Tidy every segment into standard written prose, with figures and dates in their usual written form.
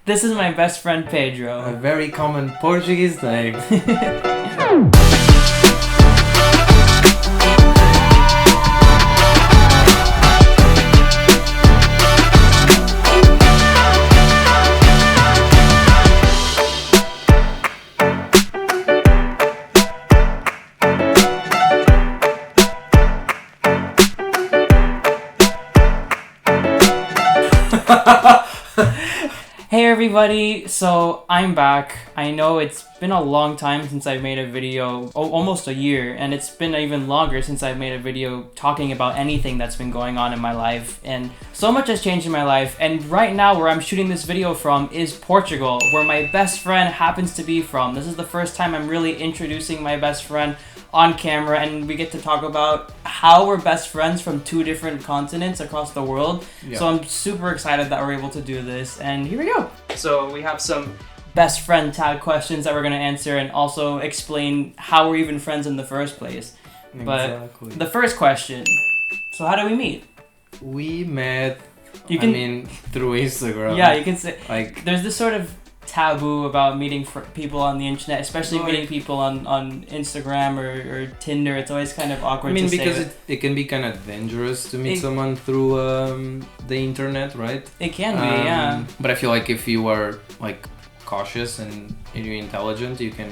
This is my best friend Pedro. A very common Portuguese name. Hey everybody, so I'm back. I know it's been a long time since I've made a video, almost a year, and it's been even longer since I've made a video talking about anything that's been going on in my life, and so much has changed in my life. And right now where I'm shooting this video from is Portugal, where my best friend happens to be from. This is the first time I'm really introducing my best friend on camera, and we get to talk about how we're best friends from two different continents across the world. Yeah. So I'm super excited that we're able to do this, and here we go. So we have some best friend tag questions that we're going to answer and also explain how we're even friends in the first place. Exactly. But the first question, so how do we meet? We met, You through Instagram. Yeah, you can say, Like, there's this sort of taboo about meeting people on the internet, especially Well, meeting people on Instagram or Tinder. It's always kind of awkward to say. because it can be kind of dangerous to meet someone through the internet, right? It can be, yeah. But I feel like if you are like cautious and you're intelligent, you can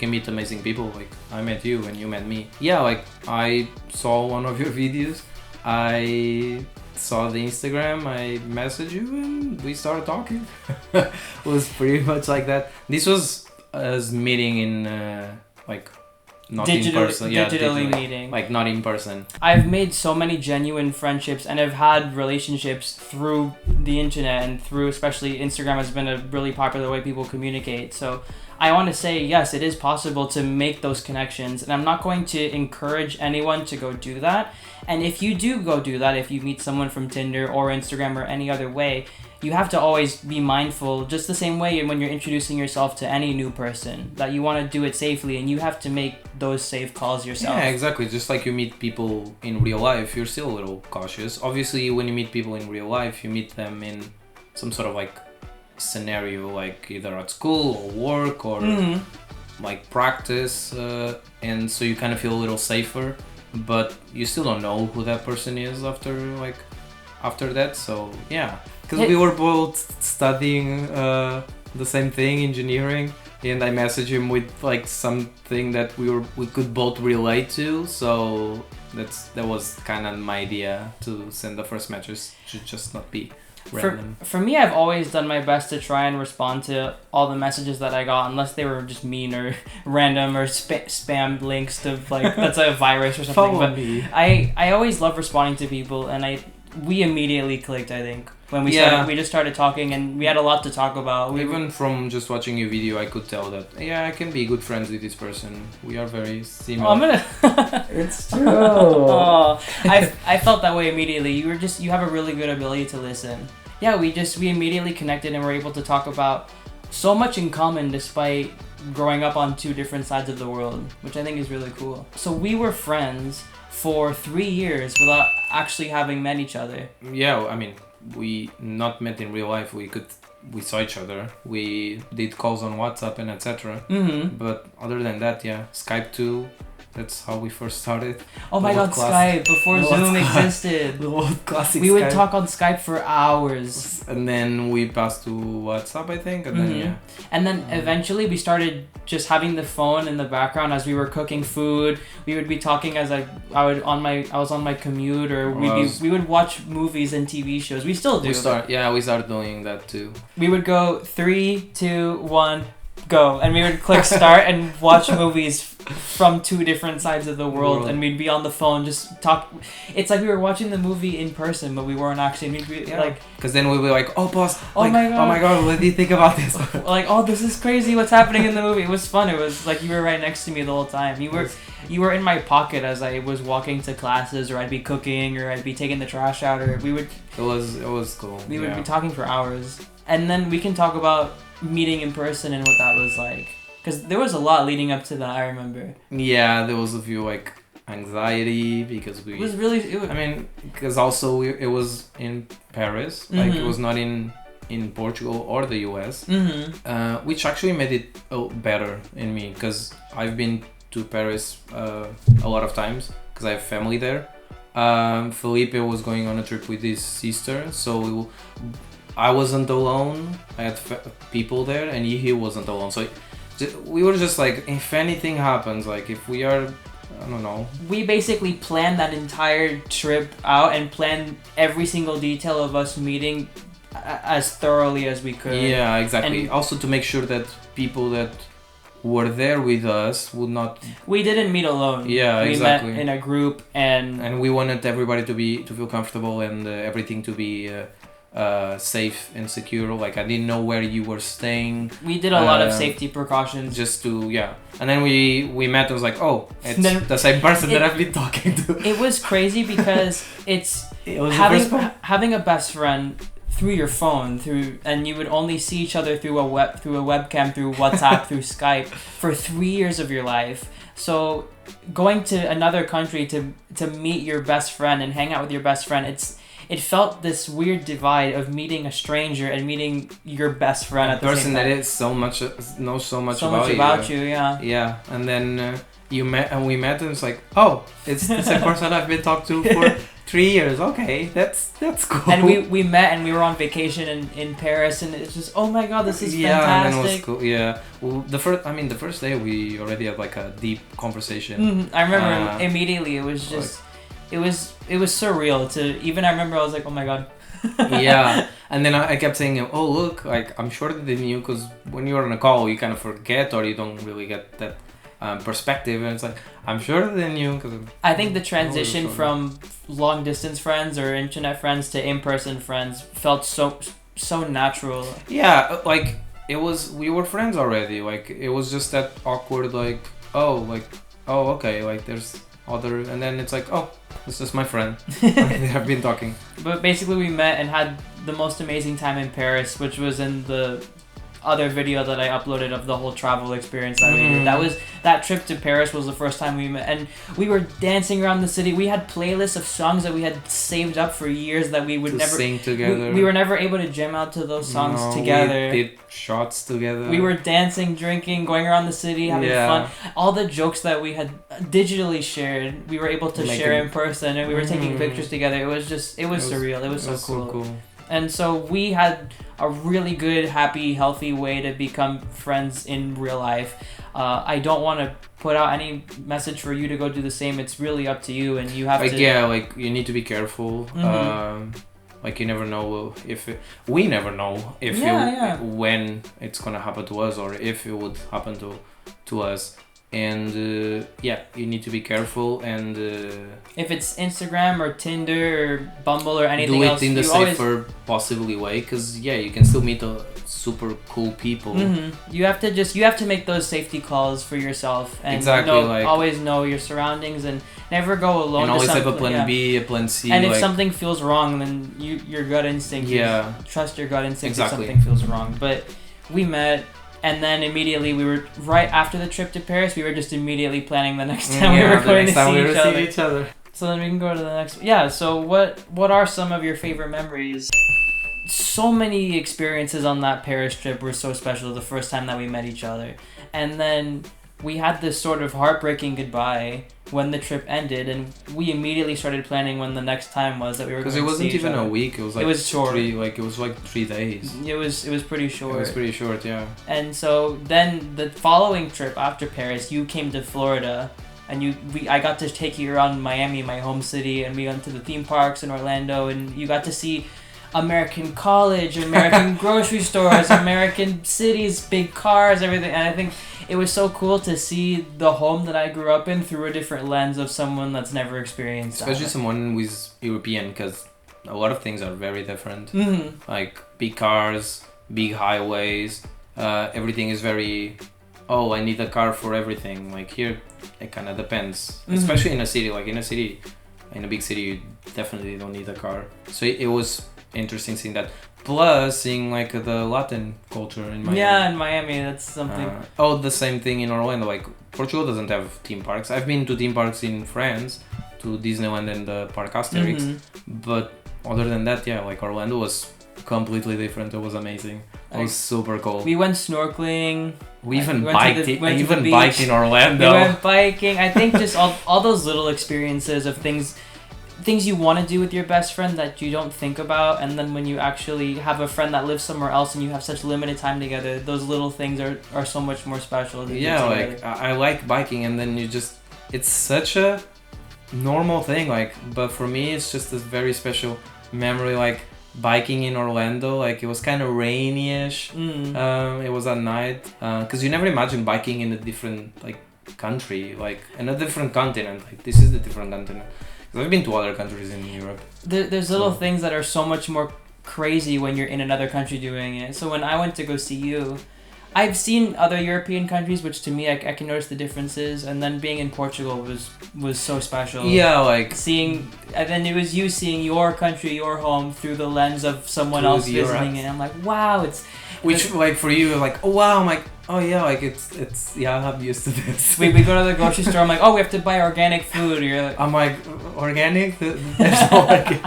meet amazing people. Like I met you and you met me. Yeah, like I saw one of your videos. I saw the Instagram, I messaged you and we started talking. It was pretty much like that. This was us meeting in not in person. Yeah, digitally meeting. Like not in person. I've made so many genuine friendships and I've had relationships through the internet and through especially Instagram has been a really popular way people communicate. So I want to say, yes, it is possible to make those connections, and I'm not going to encourage anyone to go do that. And if you do go do that, if you meet someone from Tinder or Instagram or any other way, you have to always be mindful, just the same way when you're introducing yourself to any new person, that you want to do it safely and you have to make those safe calls yourself. Yeah, exactly. Just like you meet people in real life, you're still a little cautious. Obviously, when you meet people in real life, you meet them in some sort of like scenario, like either at school or work or like practice, and so you kind of feel a little safer, but you still don't know who that person is after that. So yeah, because we were both studying the same thing, engineering, and I messaged him with like something that we could both relate to, so that was kind of my idea, to send the first messages to just not be random. For me, I've always done my best to try and respond to all the messages that I got, unless they were just mean or random or spam links to like that's a virus or something. Follow me. I always love responding to people, and we immediately clicked. I think when we just started talking, and we had a lot to talk about. Even from just watching your video, I could tell that I can be good friends with this person. We are very similar. Oh, I'm gonna. It's true. Oh, I felt that way immediately. You have a really good ability to listen. Yeah, we immediately connected and were able to talk about so much in common despite growing up on two different sides of the world, which I think is really cool. So we were friends for 3 years without actually having met each other. Yeah, I mean, we not met in real life. We saw each other. We did calls on WhatsApp and etc. But other than that, yeah, Skype too. That's how we first started. Oh my god, Skype, before Zoom existed. The old classic We would Skype. talk on Skype for hours. And then we passed to WhatsApp, I think, and then yeah. And then eventually we started just having the phone in the background as we were cooking food. We would be talking as I was on my commute, or we would watch movies and TV shows. We still do. We started doing that too. We would go 3, 2, 1, go, and we would click start and watch movies from two different sides of the world, and we'd be on the phone just talk. It's like we were watching the movie in person, but we weren't actually. We'd be like, because then we'd be like, "Oh, boss! Oh my god! What do you think about this?" Like, "Oh, this is crazy! What's happening in the movie?" It was fun. It was like you were right next to me the whole time. You were in my pocket as I was walking to classes, or I'd be cooking, or I'd be taking the trash out, or we would. It was cool. We would be talking for hours, and then we can talk about meeting in person and what that was like. Because there was a lot leading up to that, I remember. Yeah, there was a few like anxiety because It was really... I mean, because also it was in Paris. Like, it was not in in Portugal or the US, which actually made it better in me because I've been to Paris a lot of times because I have family there. Felipe was going on a trip with his sister, so I wasn't alone. I had people there, and he wasn't alone. So we were just like, if anything happens, like if we are, I don't know. We basically planned that entire trip out and planned every single detail of us meeting as thoroughly as we could. Yeah, exactly. And also to make sure that people that were there with us would not. We didn't meet alone. Yeah, we exactly. met in a group, and we wanted everybody to feel comfortable and everything to be safe and secure. Like I didn't know where you were staying. We did a lot of safety precautions. Just to and then we met. I was like, oh, it's the same person that I've been talking to. It was crazy because it was having a best friend through your phone, and you would only see each other through a webcam, through WhatsApp, through Skype for 3 years of your life. So going to another country to meet your best friend and hang out with your best friend, it felt this weird divide of meeting a stranger and meeting your best friend at the same time. Person that knows so much about you. Yeah, and then we met, and it's like, oh, it's the same person I've been talking to for 3 years. Okay, that's cool. And we met and we were on vacation in Paris, and it's just, oh my god, this is fantastic. Yeah, and it was cool. Yeah, well, the first day we already had like a deep conversation. I remember immediately. It was just. It was surreal I remember I was like, oh my god. Yeah, and then I kept saying, oh look, like I'm shorter than you, because when you're on a call you kind of forget or you don't really get that perspective, and it's like, I'm shorter than you. Cause I think the transition from long distance friends or internet friends to in-person friends felt so natural. Yeah, like we were friends already, like it was just that awkward, like oh okay, like there's other, and then it's like, oh, this is my friend. I've been talking. But basically we met and had the most amazing time in Paris, which was in the other video that I uploaded of the whole travel experience that we did. That trip to Paris was the first time we met, and we were dancing around the city. We had playlists of songs that we had saved up for years that we would never sing together. We were never able to jam out to those songs together. We did shots together. We were dancing, drinking, going around the city, having fun. All the jokes that we had digitally shared, we were able to share in person, and we were taking pictures together. It was surreal. It was so cool. And so we had a really good, happy, healthy way to become friends in real life. I don't want to put out any message for you to go do the same. It's really up to you, and you have to. Yeah, like you need to be careful. Like you never know we never know when it's gonna happen to us, or if it would happen to us. And you need to be careful, and if it's Instagram or Tinder or Bumble or anything else, do it in the safer possibly way, because you can still meet super cool people. You have to make those safety calls for yourself, and always know your surroundings, and never go alone. And always have a plan B, a plan C. And if something feels wrong, then your gut instinct. Trust your gut instinct if something feels wrong. But we met. And then immediately right after the trip to Paris, we were just immediately planning the next time we were going to see each other. So then we can go to the next. Yeah. So what are some of your favorite memories? So many experiences on that Paris trip were so special. The first time that we met each other, and then we had this sort of heartbreaking goodbye when the trip ended, and we immediately started planning when the next time was that we were going to see each other. Because it wasn't even a week. It was like short. It was like 3 days. It was pretty short. It was pretty short, yeah. And so then the following trip after Paris, you came to Florida, and I got to take you around Miami, my home city, and we went to the theme parks in Orlando, and you got to see American college, American grocery stores, American cities, big cars, everything. And I think it was so cool to see the home that I grew up in through a different lens of someone that's never experienced that. Especially someone who's European, because a lot of things are very different. Like big cars, big highways, everything is very, I need a car for everything. Like here, it kind of depends. Especially in a city, in a big city, you definitely don't need a car. So it was interesting seeing that, plus seeing like the Latin culture in Miami. Yeah, in Miami, that's something. The same thing in Orlando. Like Portugal doesn't have theme parks. I've been to theme parks in France, to Disneyland and the Parc Asterix, but other than that, like Orlando was completely different. It was amazing. It was super cool. We went snorkeling. We even we went to biked. the- I went to the even beach. biked in Orlando. We went biking. I think just all those little experiences of things you want to do with your best friend that you don't think about, and then when you actually have a friend that lives somewhere else and you have such limited time together, those little things are so much more special. To do Yeah, together. like I like biking, and then you just, it's such a normal thing, like, but for me it's just a very special memory, like biking in Orlando. Like it was kind of rainy-ish. It was at night, because you never imagine biking in a different like country, like in a different continent. Like this is the different continent. 'Cause I've been to other countries in Europe. There's little things that are so much more crazy when you're in another country doing it. So when I went to go see you, I've seen other European countries, which to me I can notice the differences, and then being in Portugal was so special. Yeah, like Seeing, and then it was you seeing your country, your home through the lens of someone Through else your visiting eyes. it. I'm like, wow, it's. which like for you like, oh wow, I'm like, oh yeah, like it's yeah, I'm used to this. We go to the grocery store. I'm like, oh, we have to buy organic food. You're like, I'm like, organic? There's no organic.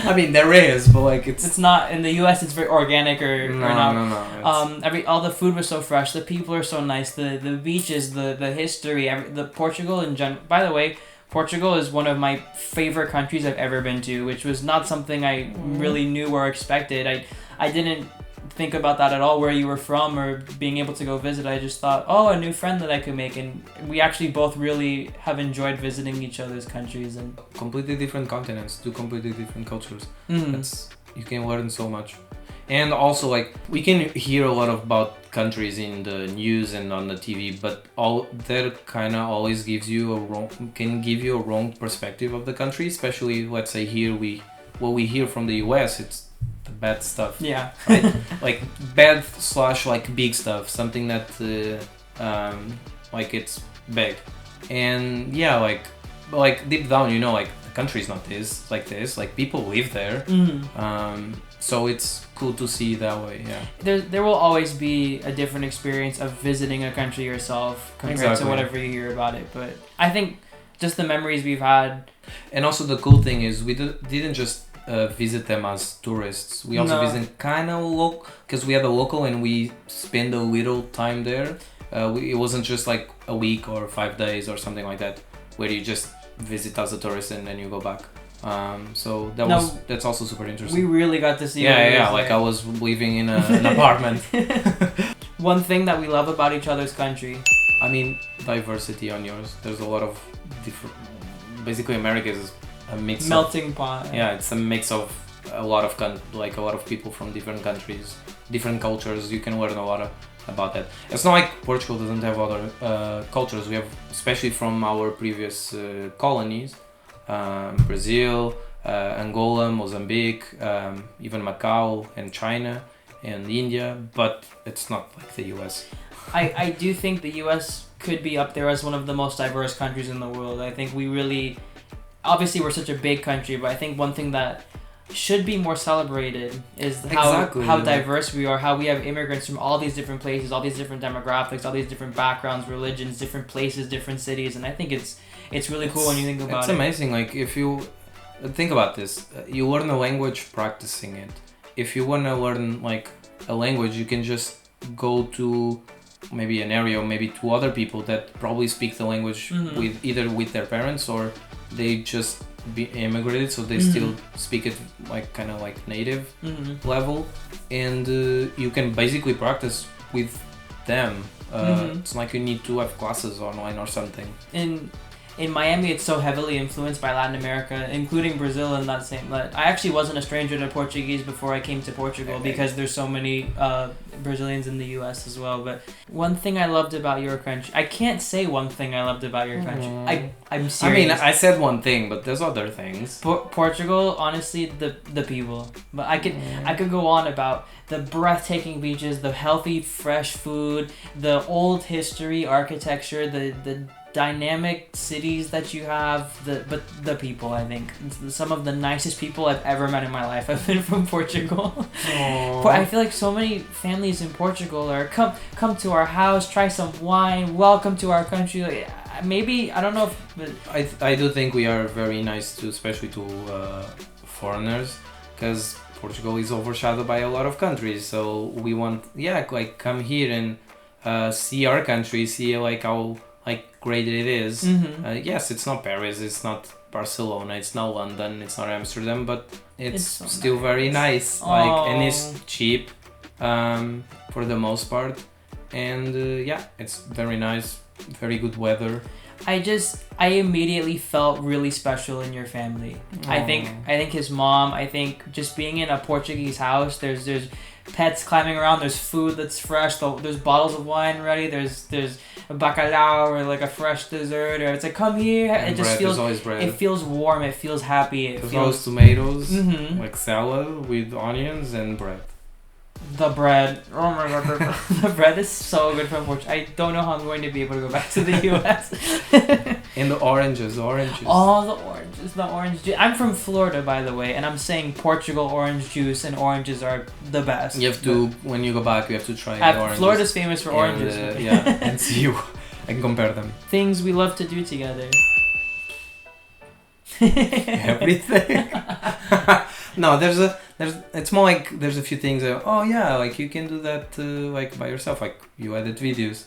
I mean, there is, but like it's not in the U.S. It's very organic or not. No. It's- All the food was so fresh. The people are so nice. The beaches, the history, the Portugal in general. By the way, Portugal is one of my favorite countries I've ever been to, which was not something I really knew or expected. I didn't think about that at all, where you were from or being able to go visit. I just thought, oh, a new friend that I could make, and we actually both really have enjoyed visiting each other's countries. And completely different continents, two completely different cultures. Mhm. That's, you can learn so much. And also like we can hear a lot about countries in the news and on the TV, but all that kind of always gives you can give you a wrong perspective of the country, especially let's say here what we hear from the US, it's the bad stuff. yeah. Right? Like bad / like big stuff, something that like it's big. And yeah, like deep down, you know, like the country's not this, like people live there. So it's cool to see that way. Yeah, There will always be a different experience of visiting a country yourself compared to Exactly. whatever you hear about it. But I think just the memories we've had. and also the cool thing is we didn't just visit them as tourists. We also No. visit kind of local, because we had a local and we spend a little time there. It wasn't just like a week or 5 days or something like that, where you just visit as a tourist and then you go back. So that's also super We interesting. really got to see. what it Yeah, was like I was living in an apartment. One thing that we love about each other's country. I mean, diversity on yours. There's a lot of different. Basically, America is a mix. Melting pot. Yeah, it's a mix of a lot of a lot of people from different countries, different cultures. You can learn a lot about that. It's not like Portugal doesn't have other cultures. We have, especially from our previous colonies, Brazil, Angola, Mozambique, even Macau and China and India, but it's not like the US. I do think the U.S. could be up there as one of the most diverse countries in the world. I think we really, obviously we're such a big country, but I think one thing that should be more celebrated is Exactly, how yeah. diverse we are, how we have immigrants from all these different places, all these different demographics, all these different backgrounds, religions, different places, different cities, and I think it's really cool when you think about It's it. amazing. Like if you think about this, you learn a language practicing it. If you want to learn like a language, you can just go to maybe an area or maybe to other people that probably speak the language Mhm. with either with their parents or they just be immigrated, so they Mhm. still speak it like kind of like native Mhm. level, and you can basically practice with them. Mhm. It's like you need to have classes online or something. In Miami, it's so heavily influenced by Latin America, including Brazil in that same. I actually wasn't a stranger to Portuguese before I came to Portugal because there's so many Brazilians in the U.S. as well. But one thing I loved about your country, I can't say one thing I loved about your country. I'm I serious. mean, I said one thing, but there's other things. Portugal, honestly, the people. But I could go on about the breathtaking beaches, the healthy, fresh food, the old history, architecture, the dynamic cities that you have, but the people, I think some of the nicest people I've ever met in my life have been from Portugal. I feel like so many families in Portugal are come to our house, try some wine, welcome to our country. Like, maybe I don't know if but I do think we are very nice to, especially to foreigners, because Portugal is overshadowed by a lot of countries, so we want, yeah, like come here and see our country, see like how like great it is. Yes, it's not Paris, it's not Barcelona, it's not London, it's not Amsterdam, but it's so still very nice. Like, and it's cheap for the most part, and yeah, it's very nice, very good weather. I immediately felt really special in your family. I think his mom, I think just being in a Portuguese house, there's pets climbing around, there's food that's fresh, there's bottles of wine ready, there's a bacalhau or like a fresh dessert, or it's like, come here. And it just bread, feels, there's always bread. it feels warm, it feels happy, it There's feels always tomatoes, Mhm. like salad with onions and bread. The bread. Oh my god, the bread is so good from Portugal. I don't know how I'm going to be able to go back to the US. And the oranges. Oh, the orange juice. I'm from Florida, by the way, and I'm saying Portugal orange juice and oranges are the best. You have to, when you go back, you have to try the oranges. Florida's famous for oranges. Yeah, and see you and compare them. Things we love to do together. Everything. No, it's more like there's a few things that, oh yeah, like you can do that like by yourself, like you edit videos,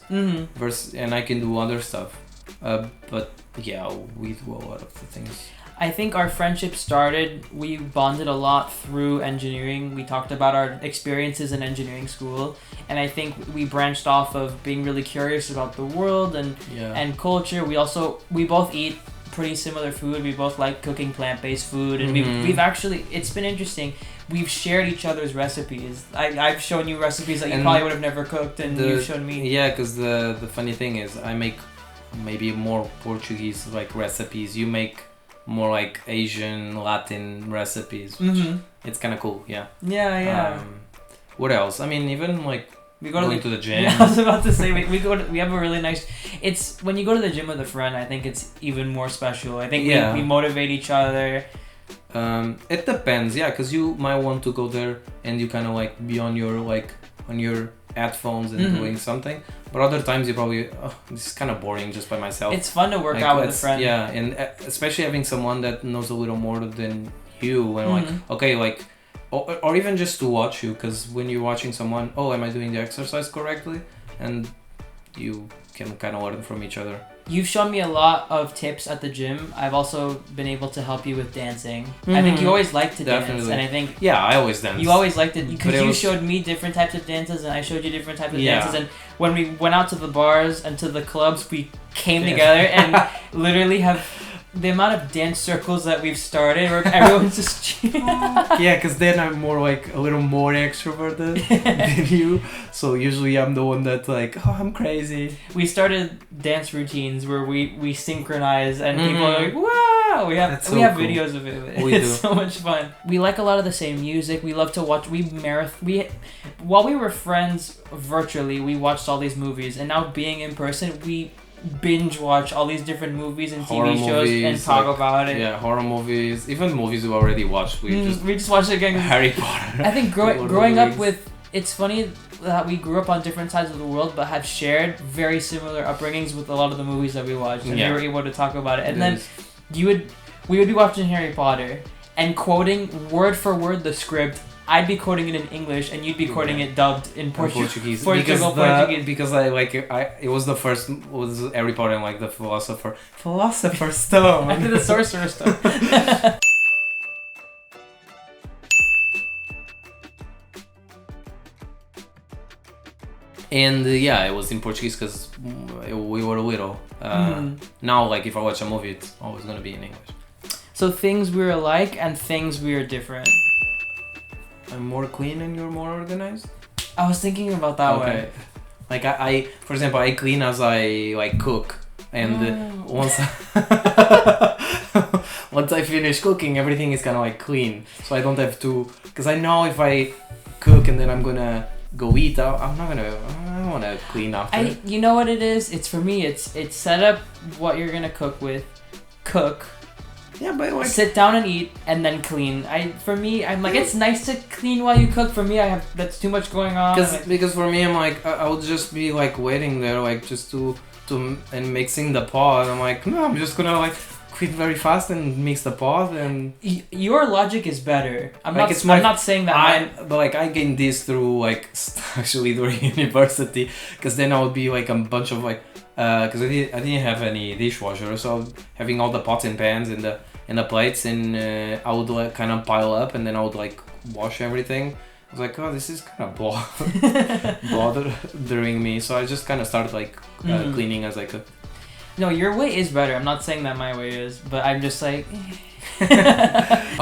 and I can do other stuff. But yeah, we do a lot of the things. I think our friendship started, we bonded a lot through engineering. We talked about our experiences in engineering school, and I think we branched off of being really curious about the world and culture. We both eat pretty similar food. We both like cooking plant-based food, and we've actually, it's been interesting. We've shared each other's recipes. I've shown you recipes that you probably would have never cooked, and you've shown me. Yeah, because the funny thing is, I make maybe more Portuguese like recipes. You make more like Asian, Latin recipes. It's kind of cool. Yeah. Yeah. What else? I mean, even like we go to the gym. Yeah, I was about to say we have a really nice. It's when you go to the gym with a friend, I think it's even more special. I think we motivate each other. It depends, yeah, because you might want to go there and you kind of like be on your headphones and doing something, but other times you probably this is kind of boring just by myself. It's fun to work out with a friend. Yeah, and especially having someone that knows a little more than you, and like okay, like or even just to watch you, because when you're watching someone, am I doing the exercise correctly, and you can kind of learn from each other. You've shown me a lot of tips at the gym. I've also been able to help you with dancing. I think you always liked to dance, and I think I always dance. You always liked it because you showed me different types of dances, and I showed you different types of dances. And when we went out to the bars and to the clubs, we came together and literally have the amount of dance circles that we've started where everyone's just yeah, because then I'm more like a little more extroverted than you, so usually I'm the one that's like, I'm crazy. We started dance routines where we synchronize and people are like, wow, we have cool. Videos of it. It's so much fun. We like a lot of the same music. We love to watch. While we were friends virtually, we watched all these movies, and now being in person, we binge watch all these different movies and TV shows and talk about it. Yeah, horror movies, even movies we already watched. We just watched it again. Harry Potter. I think growing up with, it's funny that we grew up on different sides of the world, but have shared very similar upbringings with a lot of the movies that we watched, and we were able to talk about it. And then we would be watching Harry Potter and quoting word for word the script. I'd be quoting it in English, and you'd be quoting it dubbed in Portuguese. Portuguese. Because it was the first was Harry Potter and like the Philosopher's Stone. I did the Sorcerer's Stone. And it was in Portuguese because we were little. Now, like if I watch a movie, it's always gonna be in English. So things we're alike and things we're different. I'm more clean and you're more organized? I was thinking about that way. Like I for example, I clean as I like cook, and once I finish cooking, everything is kind of like clean, so I don't have to, because I know if I cook and then I'm gonna go eat, I don't want to clean after. You know what it is? It's for me. It's set up what you're gonna cook with, cook. Yeah, but like sit down and eat and then clean. For me, I'm like, it's nice to clean while you cook. For me, that's too much going on. Because for me, I'm like, I would just be like waiting there, like just to and mixing the pot. I'm like, no, I'm just gonna like quit very fast and mix the pot and Your logic is better. Like, it's I'm not saying that. but like I gained this through like actually during university, because then I would be like a bunch of like because I didn't have any dishwasher, so having all the pots and pans and the plates, and I would like kind of pile up, and then I would like wash everything. I was like, oh, this is kind of bothering me, so I just kind of started like cleaning as I could. No, your way is better. I'm not saying that my way is, but I'm just like.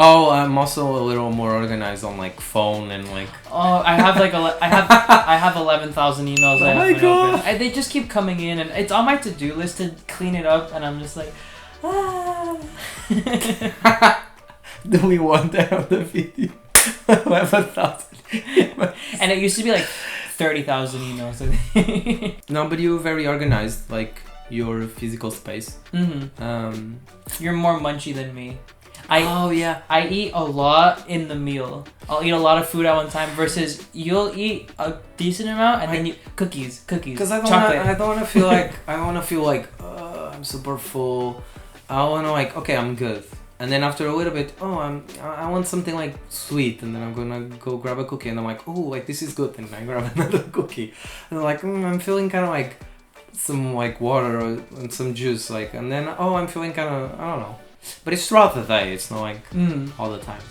Oh, I'm also a little more organized on like phone and like. Oh, I have like I have 11,000 emails. Oh my God. Open. They just keep coming in, and it's on my to-do list to clean it up, and I'm just like, ah. Do we want that on the video? 11,000. And it used to be like 30,000 emails. No, but you're very organized, like your physical space. Mm-hmm. You're more munchy than me. Oh yeah. I eat a lot in the meal. I'll eat a lot of food at one time versus you'll eat a decent amount and then you cookies. Because I don't want to feel like I'm super full. I want to like, okay, I'm good. And then after a little bit, I want something like sweet, and then I'm gonna go grab a cookie, and I'm like, oh, like this is good, and I grab another cookie, and I'm like, I'm feeling kind of like some like water and some juice, like, and then I'm feeling kind of, I don't know, but it's throughout the day. It's not like all the time.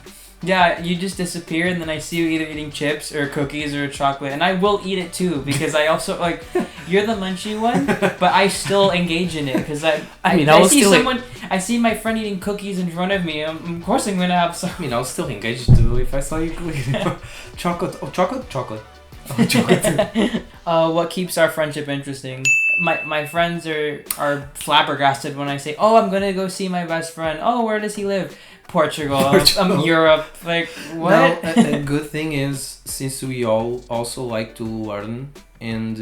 Yeah, you just disappear, and then I see you either eating chips or cookies or chocolate, and I will eat it too because I also like. You're the munchy one, but I still engage in it because I see my friend eating cookies in front of me. Of course, I'm gonna have some. I mean, I'll still engage too if I saw you chocolate. Oh, chocolate. Oh, chocolate. What keeps our friendship interesting? My friends are flabbergasted when I say, "Oh, I'm gonna go see my best friend." Oh, where does he live? Portugal. Europe. Like what? Now, a good thing is, since we all also like to learn and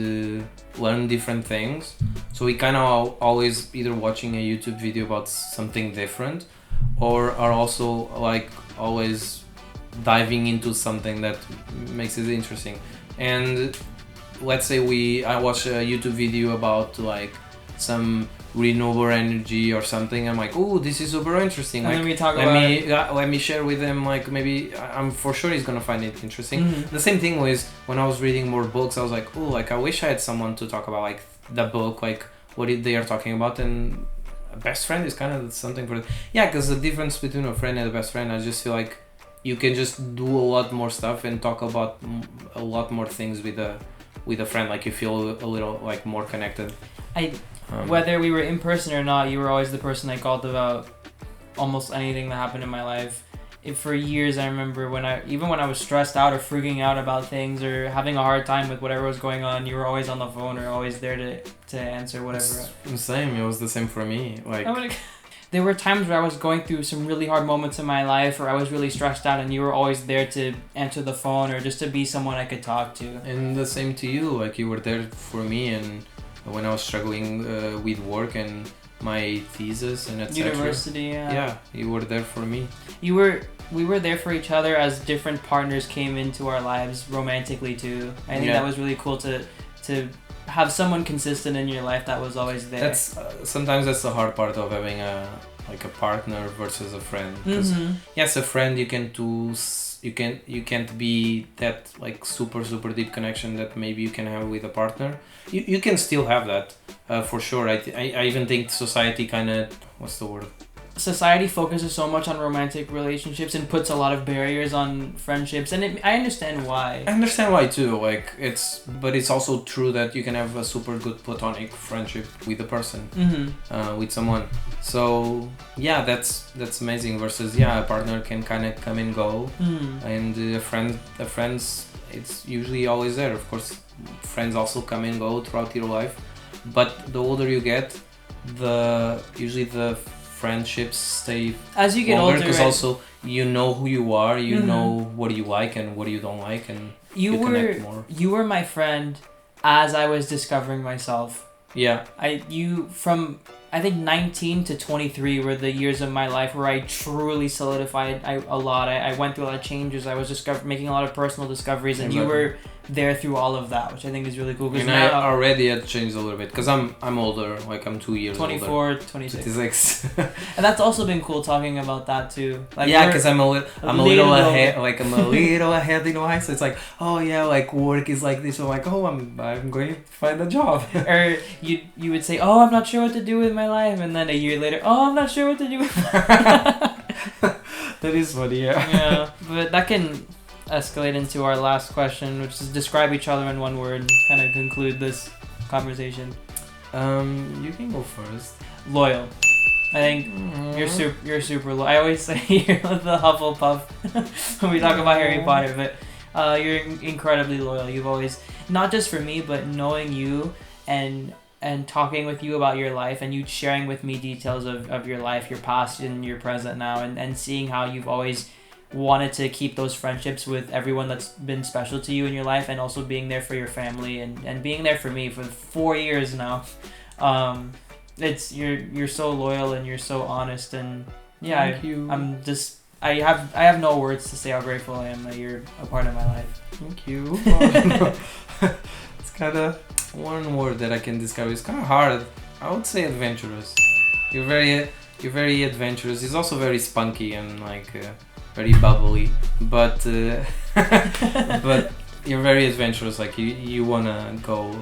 learn different things, so we kind of always either watching a YouTube video about something different, or are also like always diving into something that makes it interesting. And let's say I watch a YouTube video about like some renewable energy or something. I'm like, oh, this is super interesting. And like, then we talk about let me share with him. Like maybe I'm for sure he's gonna find it interesting. Mm-hmm. The same thing was when I was reading more books. I was like, oh, like I wish I had someone to talk about like the book, like what they are talking about. And a best friend is kind of something for because the difference between a friend and a best friend, I just feel like you can just do a lot more stuff and talk about a lot more things with a friend. Like you feel a little like more connected. Whether we were in person or not, you were always the person I called about almost anything that happened in my life. For years, I remember when I was stressed out or freaking out about things or having a hard time with whatever was going on, you were always on the phone or always there to answer whatever. It's the same. It was the same for me. Like there were times where I was going through some really hard moments in my life, or I was really stressed out, and you were always there to answer the phone or just to be someone I could talk to. And the same to you. Like you were there for me, and when I was struggling with work and my thesis and etc. University, yeah, you were there for me. We were there for each other as different partners came into our lives romantically too. I think that was really cool to have someone consistent in your life that was always there. That's sometimes that's the hard part of having a partner versus a friend. Because yes, a friend you can't be that like super deep connection that maybe you can have with a partner. You can still have that for sure. I even think society kind of, what's the word? Society focuses so much on romantic relationships and puts a lot of barriers on friendships, and I understand why. I understand why too. Like but it's also true that you can have a super good platonic friendship with a person, with someone. So yeah, that's amazing. Versus a partner can kind of come and go, and a friend's it's usually always there. Of course, friends also come and go throughout your life, but the older you get, usually the friendships stay as you get older, because also you know who you are, you know what you like and what you don't like, and you connect more. You were my friend as I was discovering myself. Yeah. I I think 19 to 23 were the years of my life where I truly solidified a lot. I went through a lot of changes. I was making a lot of personal discoveries, and you were there through all of that, which I think is really cool. And I already had changed a little bit because I'm older, like I'm 2 years 24, older. 26. 26. And that's also been cool talking about that too. Like yeah, because I'm a little ahead, like I'm a little ahead in life. So it's like, oh yeah, like work is like this. So I'm like, oh, I'm going to find a job. Or you would say, oh, I'm not sure what to do with my life, and then a year later, oh, I'm not sure what to do with That is funny, yeah. Yeah, but that can escalate into our last question, which is describe each other in one word and kind of conclude this conversation. You can go first. Loyal. I think you're super loyal. I always say you're the Hufflepuff when we talk about Harry Potter, but you're incredibly loyal. You've always, not just for me, but knowing you and talking with you about your life, and you sharing with me details of your life, your past and your present now, and seeing how you've always wanted to keep those friendships with everyone that's been special to you in your life, and also being there for your family and being there for me for 4 years now. It's you're so loyal and you're so honest, and yeah, Thank you. I have no words to say how grateful I am that you're a part of my life. Thank you. It's kind of one word that I can describe. It's kind of hard. I would say adventurous. You're very adventurous. It's also very spunky and like very bubbly, but but you're very adventurous. Like you wanna go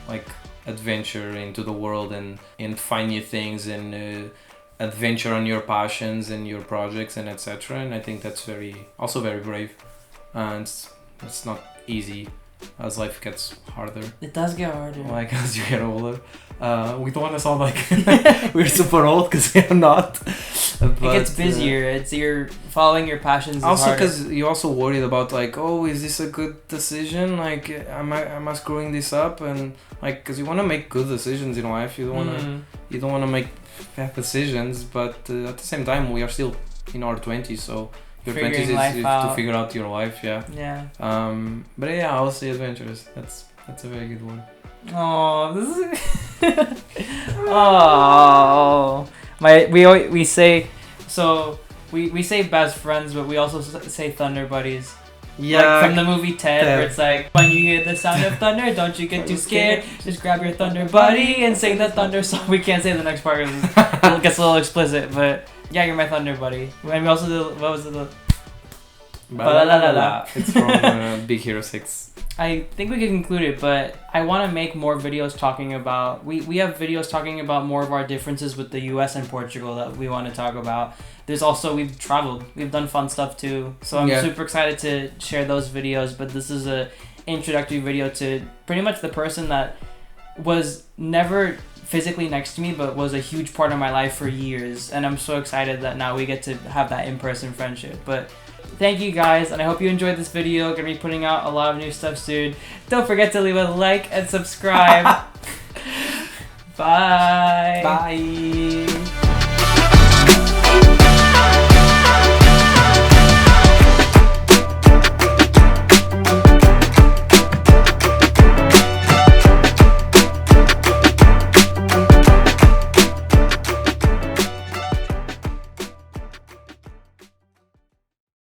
like adventure into the world and find new things and adventure on your passions and your projects and etc. And I think that's also very brave, and it's not easy as life gets harder. It does get harder. Like as you get older. We don't want to sound like we're super old because we're not. But, it gets busier. It's you're following your passions. Also, because you're also worried about like, oh, is this a good decision? Like, am I screwing this up? And like, because you want to make good decisions in life. You don't want to make bad decisions. But at the same time, we are still in our 20s, so your 20s is to figure out your life. Yeah. Yeah. But yeah, I'll say adventurous. That's a very good one. Oh, this is. Oh, we say so. We say best friends, but we also say thunder buddies. Yeah. Like from the movie Ted, where it's like, when you hear the sound of thunder, don't you get too scared. Just grab your thunder buddy and sing the thunder song. We can't say the next part because it gets a little explicit, but yeah, you're my thunder buddy. And we also did, what was it? Ba-la-la-la-la. It's from Big Hero 6. I think we can conclude it, but I want to make more videos talking about... We have videos talking about more of our differences with the US and Portugal that we want to talk about. There's also... We've traveled. We've done fun stuff too. So I'm super excited to share those videos, but this is a introductory video to pretty much the person that was never physically next to me, but was a huge part of my life for years. And I'm so excited that now we get to have that in-person friendship. But... thank you guys, and I hope you enjoyed this video. Gonna be putting out a lot of new stuff soon. Don't forget to leave a like and subscribe. Bye. Bye.